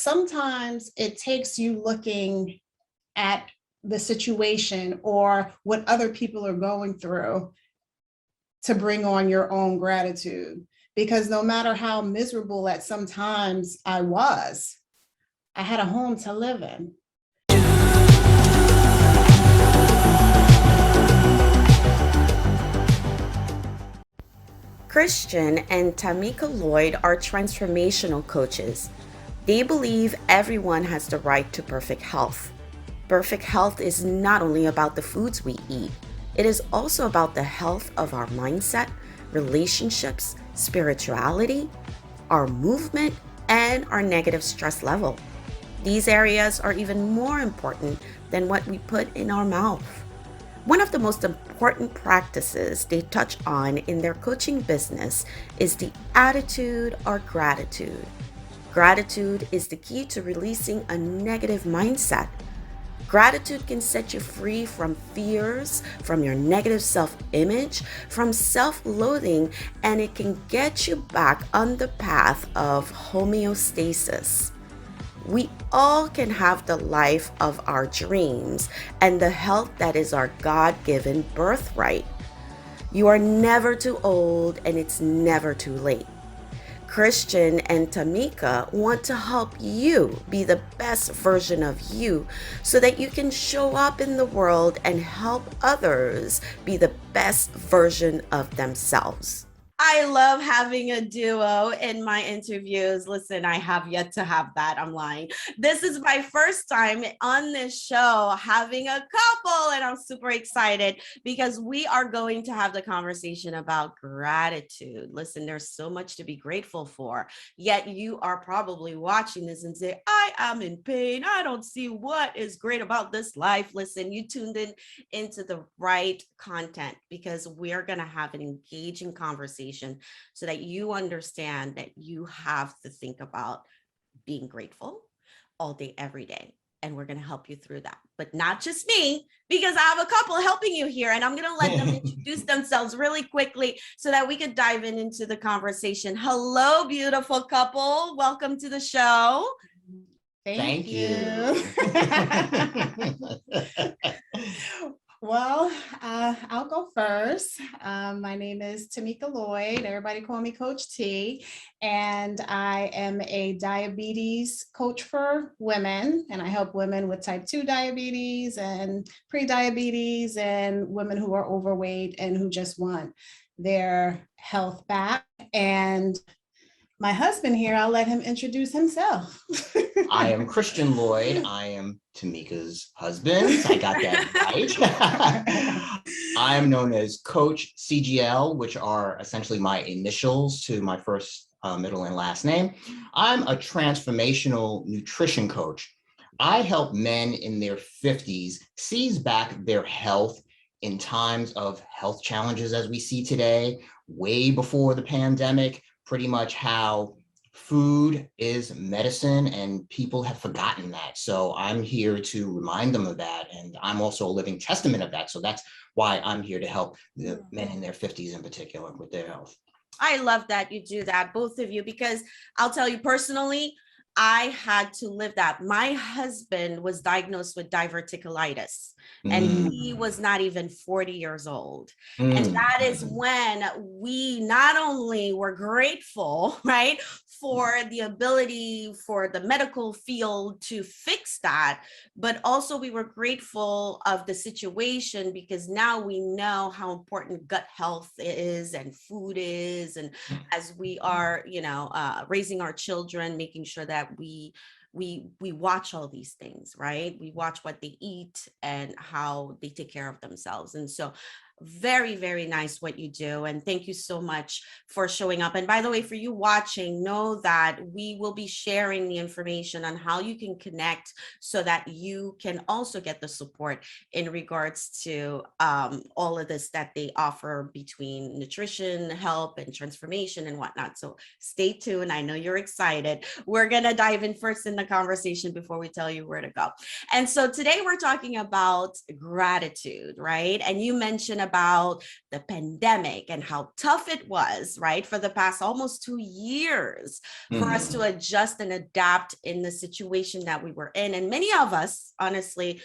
sometimes it takes you looking at the situation or what other people are going through to bring on your own gratitude. Because no matter how miserable at some times I was, I had a home to live in. Christian and Tamica Lloyd are transformational coaches. They believe everyone has the right to perfect health. Perfect health is not only about the foods we eat, it is also about the health of our mindset, relationships, spirituality, our movement, and our negative stress level. These areas are even more important than what we put in our mouth. One of the most important practices they touch on in their coaching business is the attitude or gratitude. Gratitude is the key to releasing a negative mindset. Gratitude can set you free from fears, from your negative self-image, from self-loathing, and it can get you back on the path of homeostasis. We all can have the life of our dreams and the health that is our God-given birthright. You are never too old and it's never too late. Christian and Tamica want to help you be the best version of you so that you can show up in the world and help others be the best version of themselves. I love having a duo in my interviews. Listen, I have yet to have that. I'm lying. This is my first time on this show having a couple, and I'm super excited because we are going to have the conversation about gratitude. Listen, there's so much to be grateful for, yet you are probably watching this and say, I am in pain. I don't see what is great about this life. Listen, you tuned in into the right content because we are going to have an engaging conversation so that you understand that you have to think about being grateful all day, every day. And we're going to help you through that. But not just me, because I have a couple helping you here. And I'm going to let them introduce themselves really quickly so that we could dive into the conversation. Hello, beautiful couple. Welcome to the show. Thank you. Well, I'll go first. My name is Tamica Lloyd. Everybody call me Coach T. And I am a diabetes coach for women. And I help women with type 2 diabetes and pre-diabetes and women who are overweight and who just want their health back. And my husband here, I'll let him introduce himself. I am Christian Lloyd. I am Tamica's husband. I got that right. I am known as Coach CGL, which are essentially my initials to my first, middle, and last name. I'm a transformational nutrition coach. I help men in their 50s seize back their health in times of health challenges as we see today, way before the pandemic. Pretty much how food is medicine and people have forgotten that. So I'm here to remind them of that. And I'm also a living testament of that. So that's why I'm here to help the men in their 50s in particular with their health. I love that you do that, both of you, because I'll tell you personally, I had to live that. My husband was diagnosed with diverticulitis and he was not even 40 years old. And that is when we not only were grateful, right, for the ability for the medical field to fix that, but also we were grateful of the situation because now we know how important gut health is and food is. And as we are, raising our children, making sure that we watch all these things, right? We watch what they eat and how they take care of themselves. And so very, very nice what you do. And thank you so much for showing up. And by the way, for you watching, know that we will be sharing the information on how you can connect so that you can also get the support in regards to all of this that they offer between nutrition, help, and transformation and whatnot. So stay tuned. I know you're excited. We're going to dive in first in the conversation before we tell you where to go. And so today we're talking about gratitude, right? And you mentioned about the pandemic and how tough it was, right, for the past almost 2 years for us to adjust and adapt in the situation that we were in. And many of us, honestly,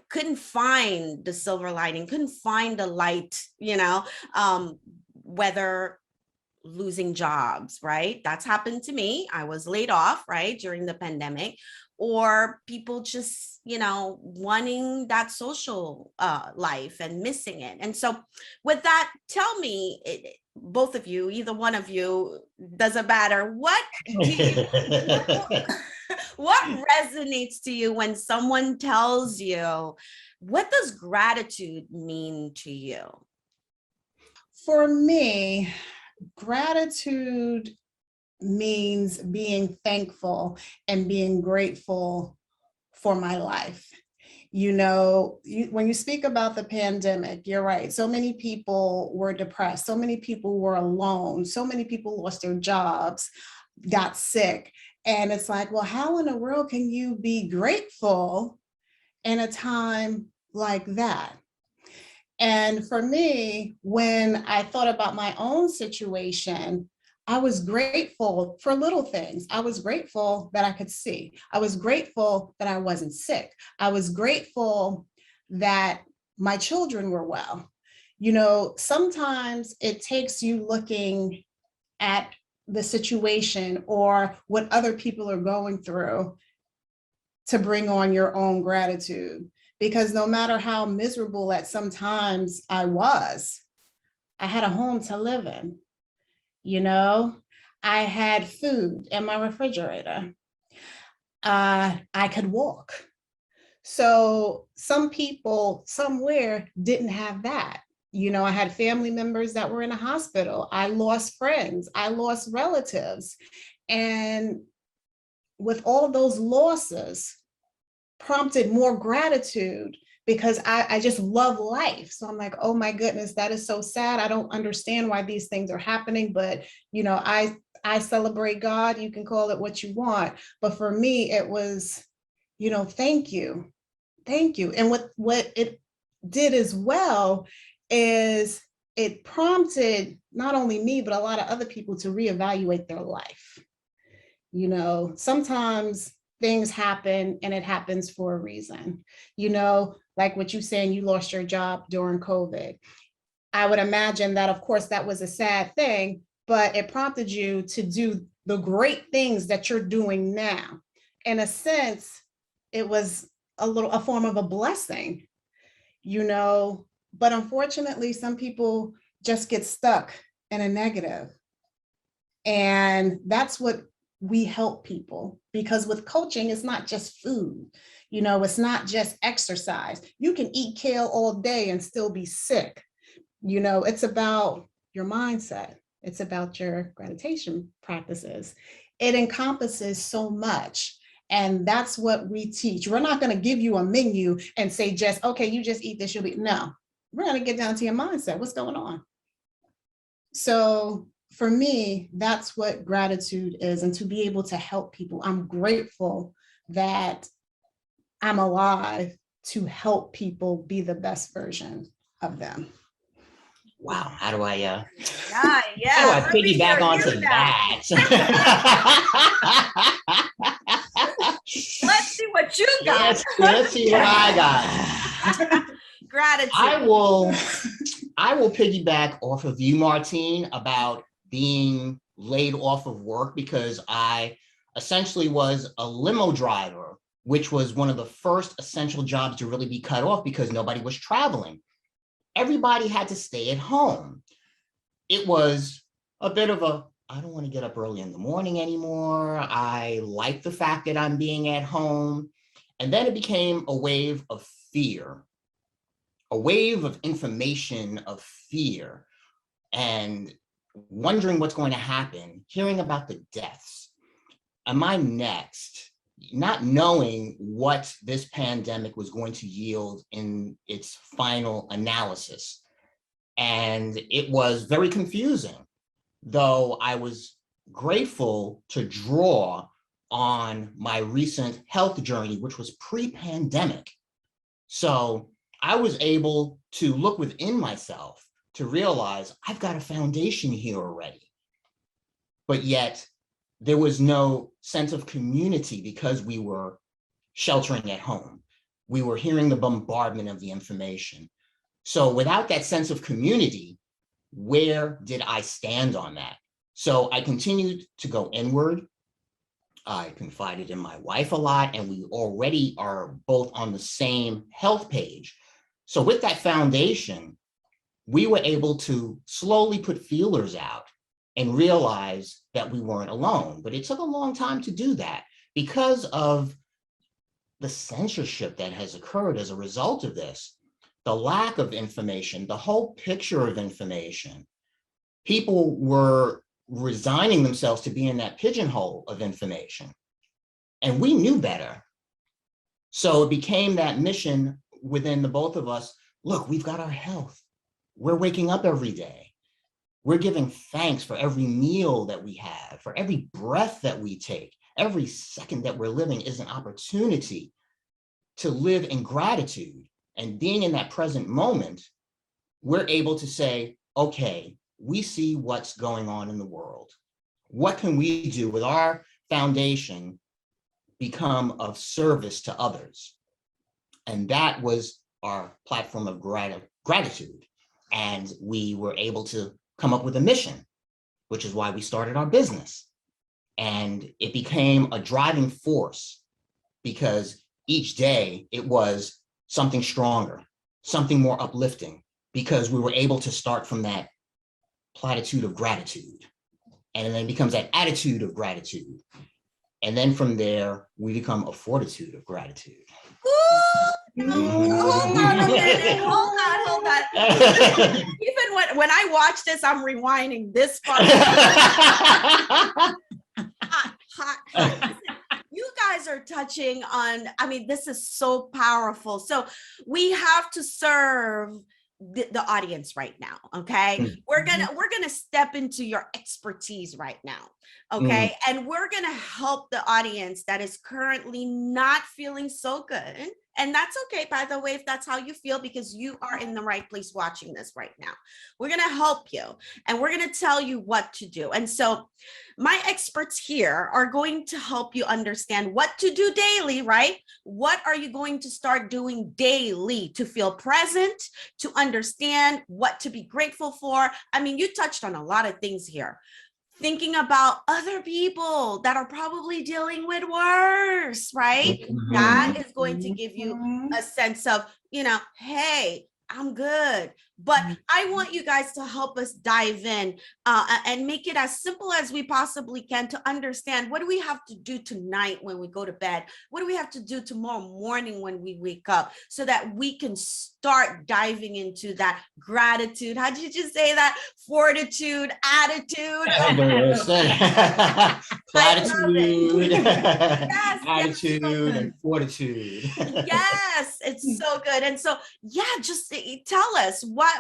couldn't find the silver lining, couldn't find the light, whether losing jobs, right? That's happened to me. I was laid off, right, during the pandemic, or people just, wanting that social life and missing it. And so with that, tell me, both of you, either one of you, doesn't matter, what resonates to you when someone tells you, what does gratitude mean to you? For me, gratitude means being thankful and being grateful for my life. When you speak about the pandemic, you're right. So many people were depressed. So many people were alone. So many people lost their jobs, got sick. And it's like, well, how in the world can you be grateful in a time like that? And for me, when I thought about my own situation, I was grateful for little things. I was grateful that I could see. I was grateful that I wasn't sick. I was grateful that my children were well. Sometimes it takes you looking at the situation or what other people are going through to bring on your own gratitude. Because no matter how miserable at some times I was, I had a home to live in. I had food in my refrigerator. I could walk. So some people somewhere didn't have that. I had family members that were in a hospital. I lost friends. I lost relatives. And with all those losses, prompted more gratitude because I just love life. So I'm like, oh my goodness, that is so sad. I don't understand why these things are happening, but I celebrate God. You can call it what you want. But for me, it was, thank you. Thank you. And what it did as well is it prompted not only me, but a lot of other people to reevaluate their life. Sometimes things happen and it happens for a reason. Like what you're saying, you lost your job during COVID. I would imagine that, of course, that was a sad thing, but it prompted you to do the great things that you're doing now. In a sense, it was a form of a blessing, but unfortunately, some people just get stuck in a negative. And that's what we help people, because with coaching, it's not just food. It's not just exercise. You can eat kale all day and still be sick. It's about your mindset. It's about your gratitude practices. It encompasses so much. And that's what we teach. We're not going to give you a menu and say just, okay, you just eat this, you'll be, no, we're going to get down to your mindset. What's going on? So for me, that's what gratitude is. And to be able to help people, I'm grateful that I'm alive to help people be the best version of them. Wow, how do I yeah. How do I piggyback onto that? Let's see what you got. Let's see what I got. Gratitude. I will piggyback off of you, Martine, about being laid off of work, because I essentially was a limo driver, which was one of the first essential jobs to really be cut off because nobody was traveling. Everybody had to stay at home. It was a bit of a, I don't want to get up early in the morning anymore. I like the fact that I'm being at home. And then it became a wave of fear, a wave of information of fear, and wondering what's going to happen, hearing about the deaths. Am I next? Not knowing what this pandemic was going to yield in its final analysis. And it was very confusing, though I was grateful to draw on my recent health journey, which was pre-pandemic. So I was able to look within myself to realize I've got a foundation here already. But yet there was no sense of community because we were sheltering at home. We were hearing the bombardment of the information. So without that sense of community, where did I stand on that? So I continued to go inward. I confided in my wife a lot, and we already are both on the same health page. So with that foundation, we were able to slowly put feelers out and realize that we weren't alone. But it took a long time to do that because of the censorship that has occurred as a result of this, the lack of information, the whole picture of information. People were resigning themselves to be in that pigeonhole of information. And we knew better. So it became that mission within the both of us. Look, we've got our health. We're waking up every day. We're giving thanks for every meal that we have, for every breath that we take. Every second that we're living is an opportunity to live in gratitude. And being in that present moment, we're able to say, okay, we see what's going on in the world. What can we do with our foundation become of service to others? And that was our platform of gratitude. And we were able to come up with a mission, which is why we started our business. And it became a driving force because each day it was something stronger, something more uplifting, because we were able to start from that platitude of gratitude. And then it becomes that attitude of gratitude. And then from there, we become a fortitude of gratitude. Ooh, hold on a minute. Hold on. Even when I watch this, I'm rewinding this part. Hot. You guys are touching on, I mean, this is so powerful. So we have to serve the audience right now. Okay. We're gonna step into your expertise right now. Okay. And we're gonna help the audience that is currently not feeling so good. And that's okay, by the way, if that's how you feel, because you are in the right place watching this right now. We're going to help you and we're going to tell you what to do. And so my experts here are going to help you understand what to do daily, right? What are you going to start doing daily to feel present, to understand what to be grateful for? I mean, you touched on a lot of things here. Thinking about other people that are probably dealing with worse, right? That is going to give you a sense of, hey, I'm good. But I want you guys to help us dive in and make it as simple as we possibly can to understand, what do we have to do tonight when we go to bed? What do we have to do tomorrow morning when we wake up, so that we can start diving into that gratitude? How did you say that? Fortitude, attitude. Platitude, yes, attitude, and fortitude. Yes, it's so good. And so, yeah, just tell us what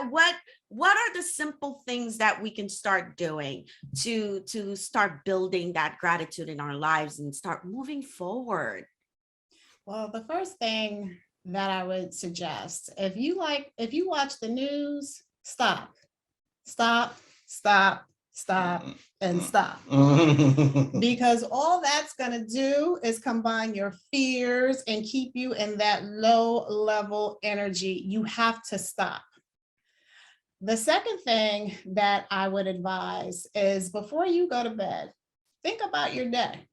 are the simple things that we can start doing to start building that gratitude in our lives and start moving forward? Well, the first thing that I would suggest, if you watch the news, stop, and stop. Because all that's going to do is combine your fears and keep you in that low level energy. You have to stop. The second thing that I would advise is, before you go to bed, think about your day.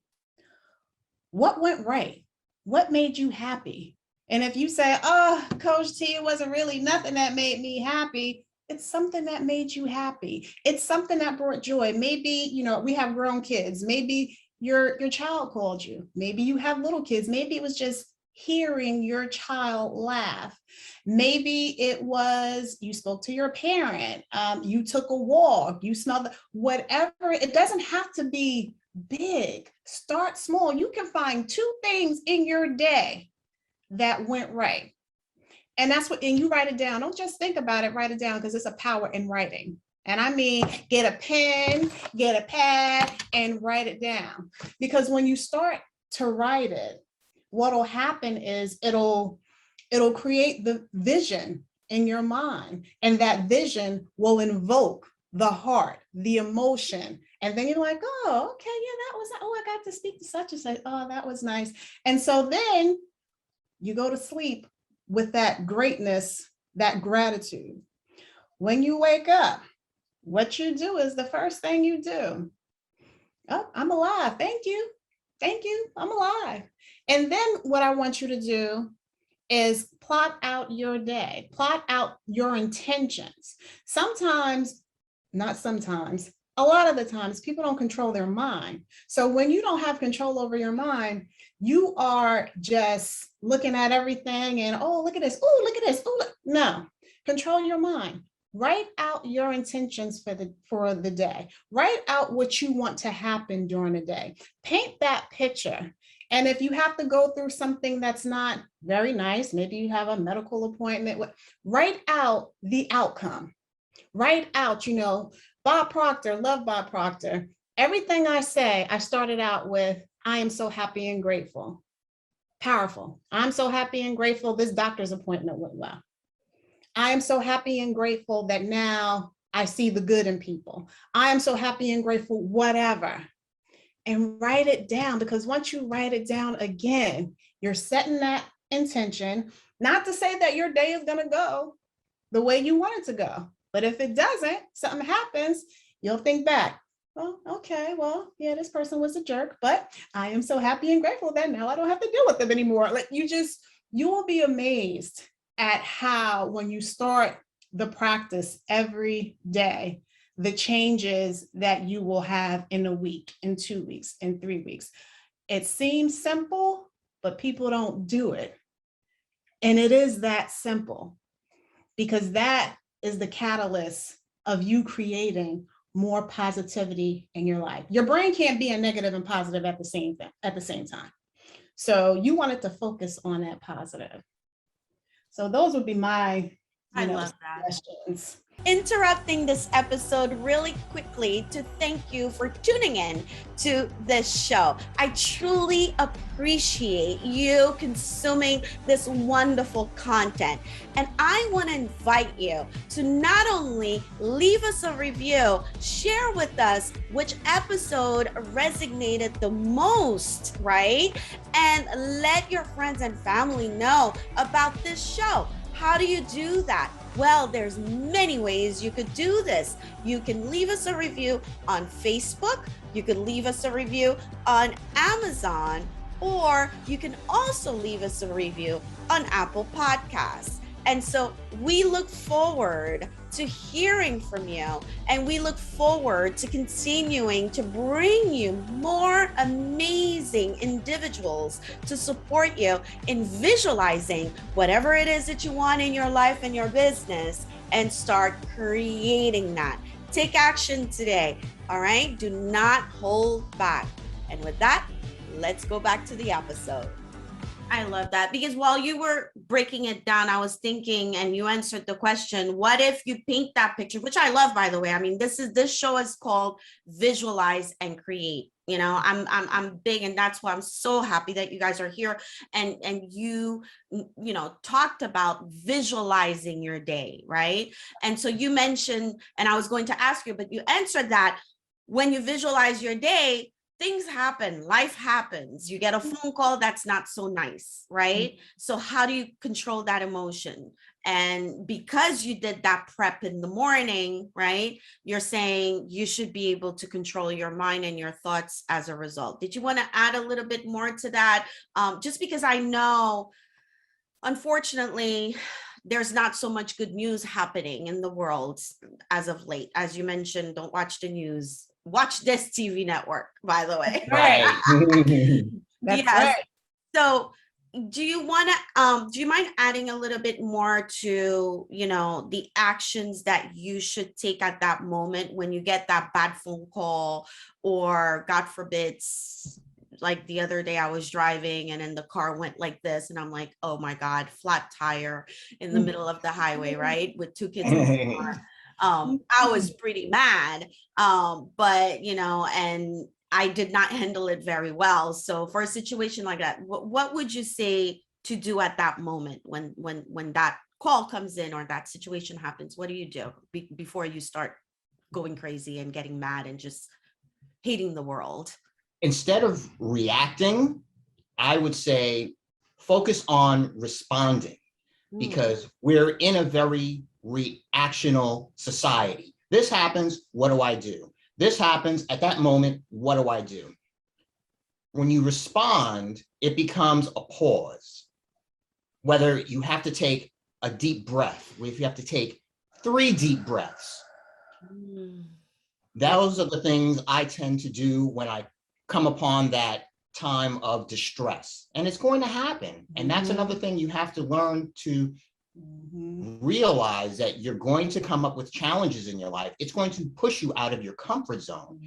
What went right? What made you happy? And if you say, oh, Coach T, it wasn't really nothing that made me happy, it's something that made you happy. It's something that brought joy. Maybe, we have grown kids. Maybe your child called you. Maybe you have little kids. Maybe it was just hearing your child laugh. Maybe it was you spoke to your parent. You took a walk. You smelled whatever. It doesn't have to be big. Start small. You can find 2 things in your day that went right. And and you write it down. Don't just think about it, write it down, because it's a power in writing. And I mean, get a pen, get a pad, and write it down. Because when you start to write it, what'll happen is it'll It'll create the vision in your mind, and that vision will invoke the heart, the emotion. And then you're like, oh, okay, yeah, that was, oh, I got to speak to such and such. Oh, that was nice. And so then you go to sleep with that greatness, that gratitude. When you wake up, what you do is the first thing you do. Oh, I'm alive. Thank you. Thank you. I'm alive. And then what I want you to do is plot out your day, plot out your intentions. Sometimes, not sometimes, a lot of the times people don't control their mind. So when you don't have control over your mind, you are just looking at everything and, oh, look at this. Oh, look at this. Oh, look. No, control your mind. Write out your intentions for the day. Write out what you want to happen during the day. Paint that picture. And if you have to go through something that's not very nice, maybe you have a medical appointment, write out the outcome. Write out, Bob Proctor, love Bob Proctor. Everything I say, I started out with, I am so happy and grateful. Powerful. I'm so happy and grateful this doctor's appointment went well. I am so happy and grateful that now I see the good in people. I am so happy and grateful, whatever. And write it down, because once you write it down again, you're setting that intention, not to say that your day is going to go the way you want it to go. But if it doesn't, something happens, you'll think back, well, okay, well, yeah, this person was a jerk, but I am so happy and grateful that now I don't have to deal with them anymore. Like you will be amazed at how, when you start the practice every day, the changes that you will have in a week, in 2 weeks, in 3 weeks. It seems simple, but people don't do it. And it is that simple, because that is the catalyst of you creating more positivity in your life. Your brain can't be a negative and positive at the same time. So you want it to focus on that positive. So those would be my love that. suggestions. Interrupting this episode really quickly to thank you for tuning in to this show. I truly appreciate you consuming this wonderful content. And I want to invite you to not only leave us a review, share with us which episode resonated the most, right? And let your friends and family know about this show. How do you do that? Well, there's many ways you could do this. You can leave us a review on Facebook. You could leave us a review on Amazon, or you can also leave us a review on Apple Podcasts. And so we look forward to hearing from you, and we look forward to continuing to bring you more amazing individuals to support you in visualizing whatever it is that you want in your life and your business, and start creating that. Take action today, all right? Do not hold back. And with that, let's go back to the episode. I love that, because while you were breaking it down, I was thinking, and you answered the question, what if you paint that picture, which I love, by the way. I mean, this show is called Visualize and Create. I'm big, and that's why I'm so happy that you guys are here, and you talked about visualizing your day, right? And so you mentioned, and I was going to ask you, but you answered that when you visualize your day, things happen, life happens. You get a phone call that's not so nice, right? So how do you control that emotion? And because you did that prep in the morning, right? You're saying you should be able to control your mind and your thoughts as a result. Did you want to add a little bit more to that? Just because I know, unfortunately, there's not so much good news happening in the world as of late. As you mentioned, don't watch the news. Watch this TV network, by the way. Right. That's yes. right. So do you mind adding a little bit more to, the actions that you should take at that moment when you get that bad phone call, or God forbid, like the other day I was driving and then the car went like this, and I'm like, oh my God, flat tire in the middle of the highway, right? With 2 kids in the car. I was pretty mad, but, and I did not handle it very well. So for a situation like that, what would you say to do at that moment when that call comes in or that situation happens? What do you do before you start going crazy and getting mad and just hating the world? Instead of reacting, I would say focus on responding, because we're in a very reactional society. This happens, what do I do? This happens at that moment, what do I do? When you respond, it becomes a pause. Whether you have to take a deep breath, if you have to take 3 deep breaths. Those are the things I tend to do when I come upon that time of distress. And it's going to happen. And that's another thing you have to learn to realize, that you're going to come up with challenges in your life. It's going to push you out of your comfort zone.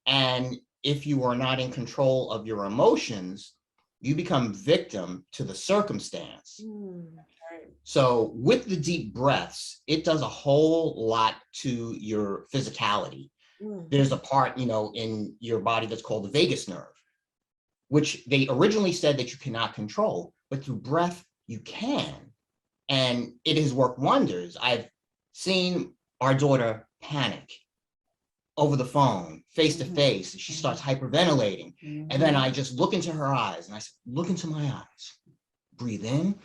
And if you are not in control of your emotions, you become victim to the circumstance. So with the deep breaths, it does a whole lot to your physicality. There's a part, in your body that's called the vagus nerve, which they originally said that you cannot control, but through breath, you can. And it has worked wonders. I've seen our daughter panic over the phone, face to face. She starts hyperventilating. And then I just look into her eyes and I said, look into my eyes. Breathe in.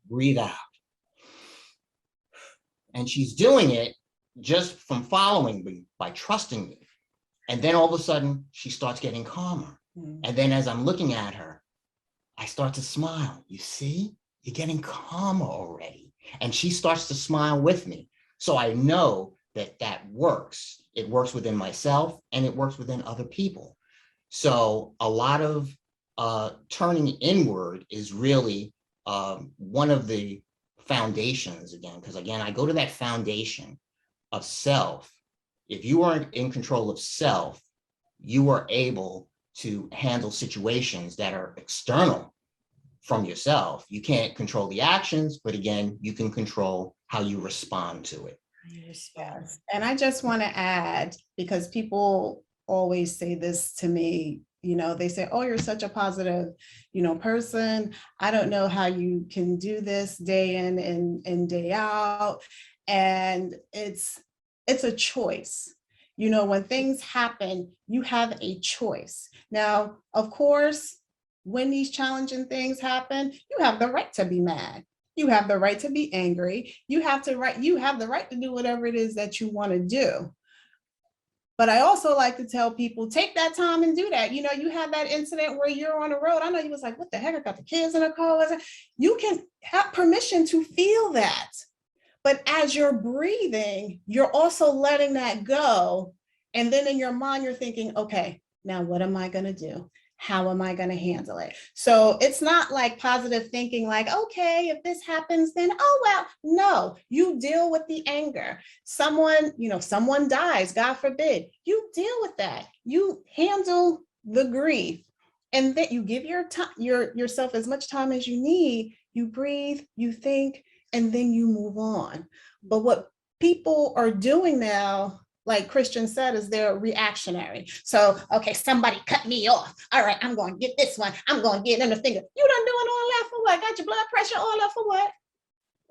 Breathe out. And she's doing it just from following me, by trusting me. And then all of a sudden, she starts getting calmer. And then as I'm looking at her, I start to smile. You see, you're getting calmer already. And she starts to smile with me. So I know that that works. It works within myself and it works within other people. So a lot of turning inward is really one of the foundations, again, because again, I go to that foundation of self. If you are in control of self, you are able to handle situations that are external from yourself. You can't control the actions, but again, you can control how you respond to it. Yes. And I just want to add, because people always say this to me, they say, oh, you're such a positive, person. I don't know how you can do this day in and day out. And it's a choice. When things happen, you have a choice. Now, of course, when these challenging things happen, you have the right to be mad. You have the right to be angry. You have the right to do whatever it is that you want to do. But I also like to tell people, take that time and do that. You had that incident where you're on the road. I know you was like, what the heck? I got the kids in the car. You can have permission to feel that. But as you're breathing, you're also letting that go. And then in your mind, you're thinking, okay, now what am I going to do? How am I going to handle it? So it's not like positive thinking, like, okay, if this happens, then, oh, well, no, you deal with the anger. Someone dies, God forbid, you deal with that. You handle the grief, and that you give yourself as much time as you need. You breathe, you think, and then you move on. But what people are doing now, like Christian said, is they're reactionary. So, okay, somebody cut me off. All right, I'm going to get this one. I'm going to get in the finger. You done doing all that for what? Got your blood pressure all that for what?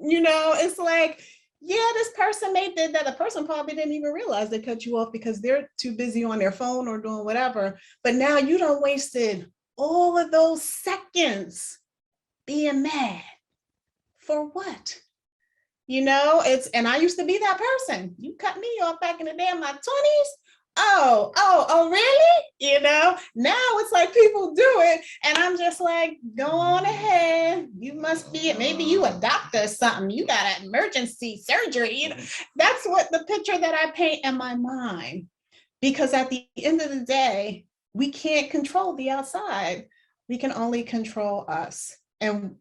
It's like, yeah, this person did that. The person probably didn't even realize they cut you off because they're too busy on their phone or doing whatever. But now you done wasted all of those seconds being mad. For what? And I used to be that person. You cut me off back in the day in my 20s. Oh, really? Now it's like people do it. And I'm just like, go on ahead. You must be, maybe you a doctor or something. You got an emergency surgery. That's what the picture that I paint in my mind. Because at the end of the day, we can't control the outside. We can only control us. And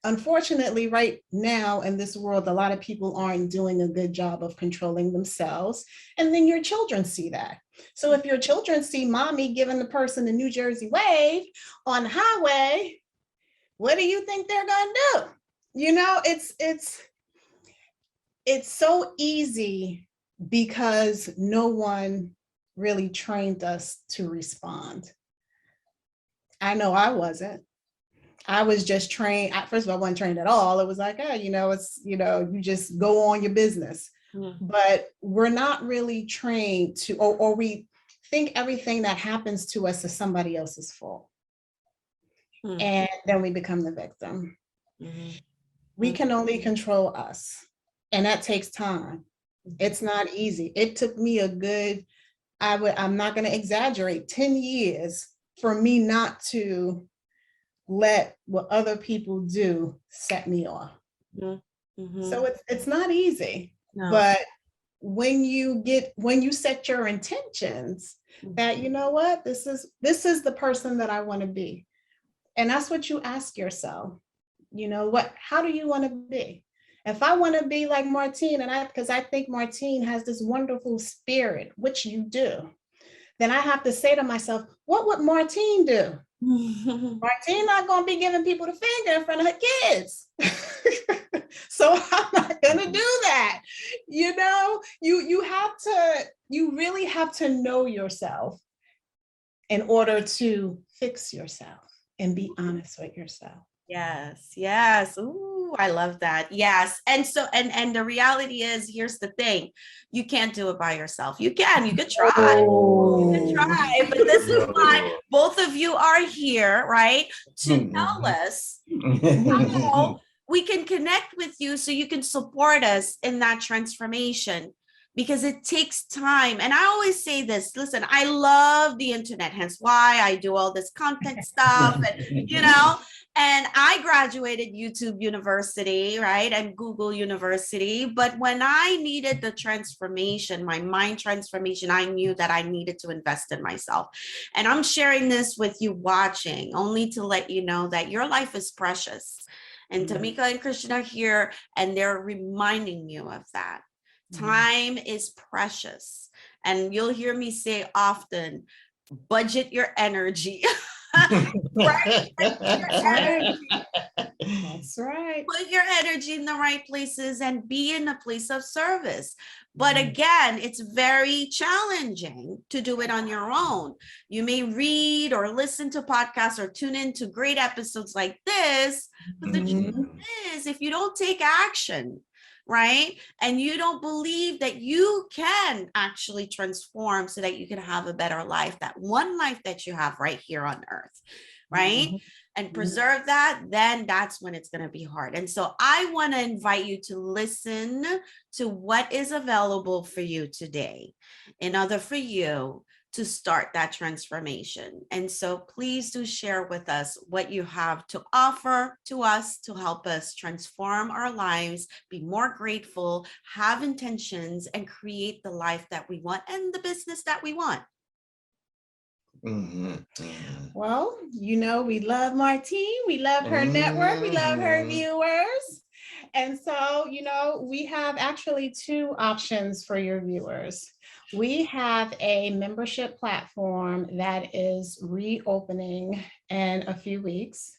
unfortunately, right now in this world, a lot of people aren't doing a good job of controlling themselves. And then your children see that. So if your children see mommy giving the person the New Jersey wave on the highway, what do you think they're going to do? It's so easy because no one really trained us to respond. I know I wasn't. I was just trained. First of all, I wasn't trained at all. It was like, oh, you just go on your business. Mm. But we're not really trained to, or we think everything that happens to us is somebody else's fault. Mm. And then we become the victim. Mhm. We can only control us. And that takes time. It's not easy. It took me a good, I'm not going to exaggerate, 10 years for me not to let what other people do set me off. Mm-hmm. So it's not easy, No. but when you set your intentions that, you know what, this is the person that I want to be. And that's what you ask yourself, how do you want to be? If I want to be like Martine, because I think Martine has this wonderful spirit, which you do, then I have to say to myself, what would Martine do? Martine not going to be giving people the finger in front of her kids. So I'm not going to do that. You really have to know yourself in order to fix yourself and be honest with yourself. Yes. Ooh, I love that. Yes. And so, and the reality is, here's the thing. You can't do it by yourself. You can try. Oh. You can try, but this is why both of you are here, right? To tell us how we can connect with you so you can support us in that transformation. Because it takes time. And I always say this, listen, I love the internet, hence why I do all this content stuff, and and I graduated YouTube University, right? And Google University. But when I needed the transformation, my mind transformation, I knew that I needed to invest in myself. And I'm sharing this with you watching, only to let you know that your life is precious. And Tamica and Christian are here, and they're reminding you of that. Time is precious. And you'll hear me say often, budget your energy. Right? That's right. Put your energy in the right places and be in a place of service. But again, it's very challenging to do it on your own. You may read or listen to podcasts or tune into great episodes like this, but the truth is, if you don't take action, right, and you don't believe that you can actually transform so that you can have a better life, that one life that you have right here on earth, right, and preserve that, then that's when it's going to be hard. And so I want to invite you to listen to what is available for you today in order for you to start that transformation. And so please do share with us what you have to offer to us to help us transform our lives, be more grateful, have intentions, and create the life that we want and the business that we want. Well, we love Martine. We love her network. We love her viewers. And so, we have actually two options for your viewers. We have a membership platform that is reopening in a few weeks.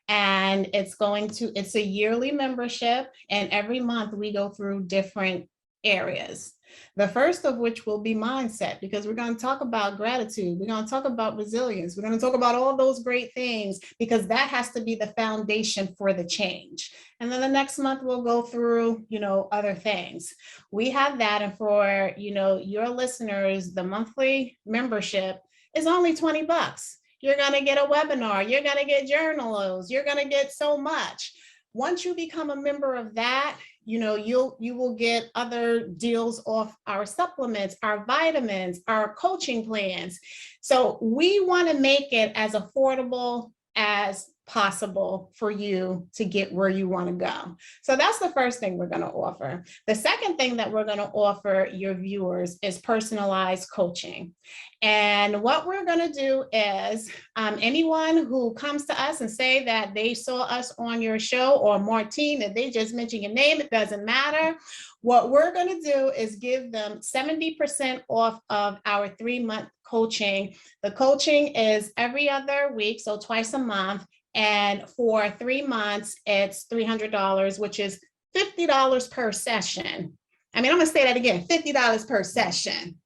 And it's a yearly membership. And every month we go through different areas. The first of which will be mindset, because we're going to talk about gratitude. We're going to talk about resilience. We're going to talk about all those great things, because that has to be the foundation for the change. And then the next month we'll go through, other things. We have that. And for, your listeners, the monthly membership is only $20. You're going to get a webinar. You're going to get journals. You're going to get so much. Once you become a member of that, you will get other deals off our supplements, our vitamins, our coaching plans. So we want to make it as affordable as possible for you to get where you want to go. So that's the first thing we're going to offer. The second thing that we're going to offer your viewers is personalized coaching. And what we're going to do is anyone who comes to us and say that they saw us on your show, or Martine, that they just mentioned your name, it doesn't matter. What we're going to do is give them 70% off of our 3-month coaching. The coaching is every other week, so twice a month. And for 3 months, it's $300, which is $50 per session. I'm going to say that again, $50 per session.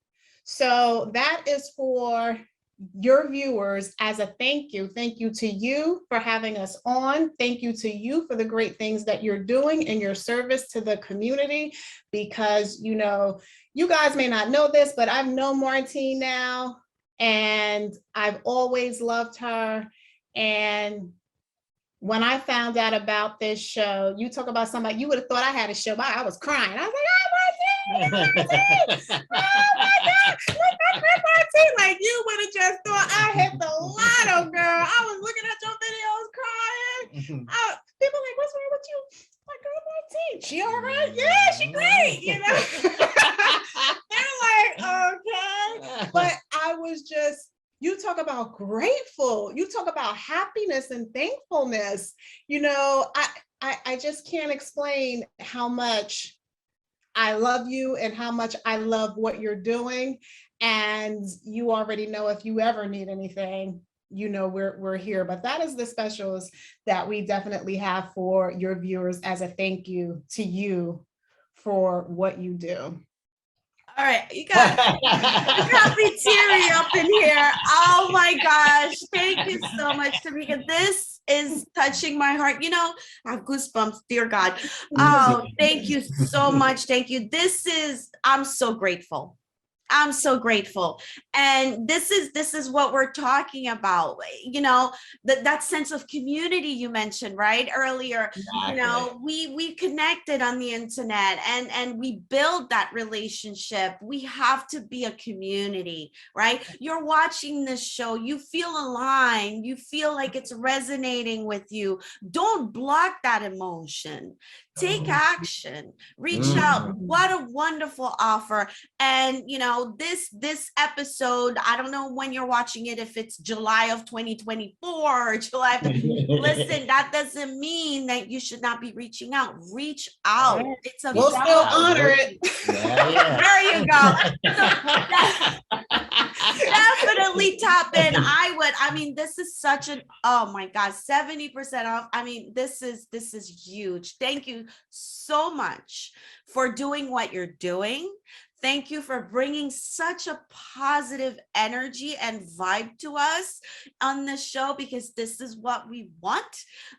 So that is for your viewers as a thank you. Thank you to you for having us on. Thank you to you for the great things that you're doing in your service to the community, because, you know, you guys may not know this, but I've known Martine now, and I've always loved her. And when I found out about this show, you talk about somebody, you would have thought I had a show. I was crying. I was like, oh, Martine, oh my God, Martine. Like, you would have just thought I hit the lotto, girl. I was looking at your videos crying. People like, what's wrong with you? My girl Martine, she all right? Yeah, she great, you know? They're like, okay. But I was just, you talk about grateful, you talk about happiness and thankfulness. You know, I just can't explain how much I love you and how much I love what you're doing. And you already know, if you ever need anything, you know, we're here. But that is the specials that we definitely have for your viewers as a thank you to you for what you do. All right, you got me teary up in here. Oh my gosh, thank you so much, Tamica. This is touching my heart. You know, I have goosebumps, dear God. Oh, thank you so much. Thank you. I'm so grateful. I'm so grateful. And this is what we're talking about. You know, that sense of community you mentioned, right? Earlier, you know, we connected on the internet and we build that relationship. We have to be a community, right? You're watching this show, you feel aligned, you feel like it's resonating with you. Don't block that emotion. Take action, reach out. What a wonderful offer. And you know, this episode, I don't know when you're watching it, if it's July of 2024 or July of listen, that doesn't mean that you should not be reaching out. Reach out. It's a we'll still honor it. There you go. Definitely tap in. I mean, this is such an, oh my God, 70% off. I mean, this is huge. Thank you so much for doing what you're doing. Thank you for bringing such a positive energy and vibe to us on this show, because this is what we want.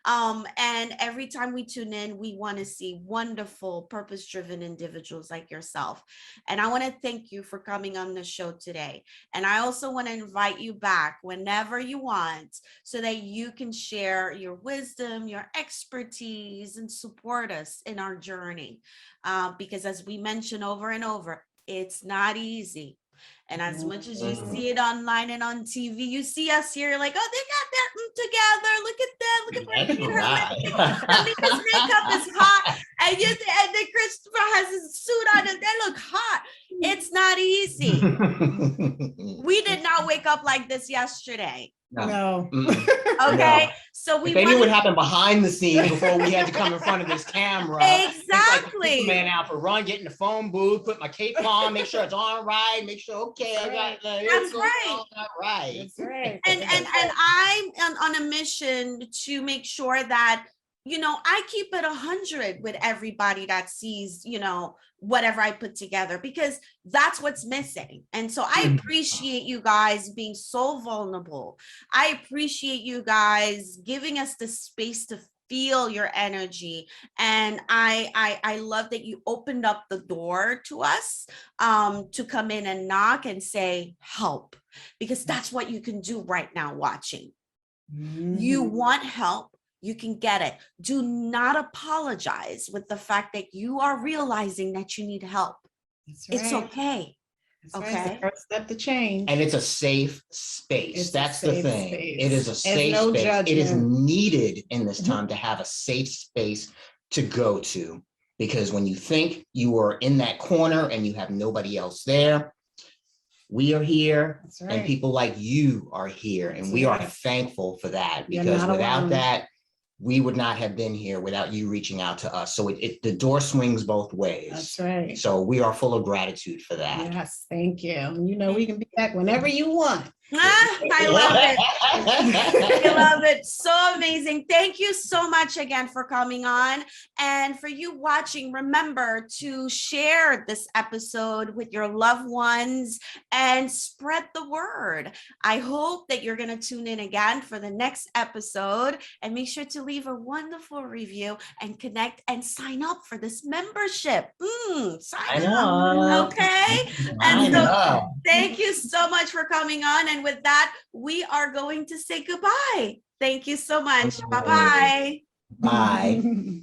And every time we tune in, we want to see wonderful, purpose-driven individuals like yourself. And I want to thank you for coming on the show today. And I also want to invite you back whenever you want, so that you can share your wisdom, your expertise, and support us in our journey. Because as we mention over and over, it's not easy. And as much as you see it online and on TV, you see us here like, oh, they got their together. Look at them. Look at her. Tamica's makeup is hot. And then Christopher has his suit on and they look hot. It's not easy. We did not wake up like this yesterday. No. Okay. No. So they knew what happened behind the scenes before we had to come in front of this camera. Exactly. Like man out for run, get in the phone booth, put my cape on, make sure it's all right, make sure I got that's right. Right. That's right. And I'm on a mission to make sure that, you know, I keep it 100 with everybody that sees, you know, whatever I put together, because that's what's missing. And so I appreciate you guys being so vulnerable. I appreciate you guys giving us the space to feel your energy. And I love that you opened up the door to us to come in and knock and say, help, because that's what you can do right now watching. You want help. You can get it. Do not apologize with the fact that you are realizing that you need help. That's right. It's okay. That's okay. Right. The first step to change. And it's a safe space. That's the thing. Space. It is a safe space. Judgment. It is needed in this time to have a safe space to go to, because when you think you are in that corner and you have nobody else there, we are here, right. And people like you are here, and we are thankful for that, because without that, we would not have been here without you reaching out to us. So the door swings both ways. That's right. So we are full of gratitude for that. Yes, thank you. You know, we can be back whenever you want. I love it. I love it. So amazing. Thank you so much again for coming on. And for you watching, remember to share this episode with your loved ones and spread the word. I hope that you're going to tune in again for the next episode, and make sure to leave a wonderful review and connect and sign up for this membership. Sign up. Okay. And so thank you so much for coming on. And with that, we are going to say goodbye. Thank you so much. Bye-bye. Bye.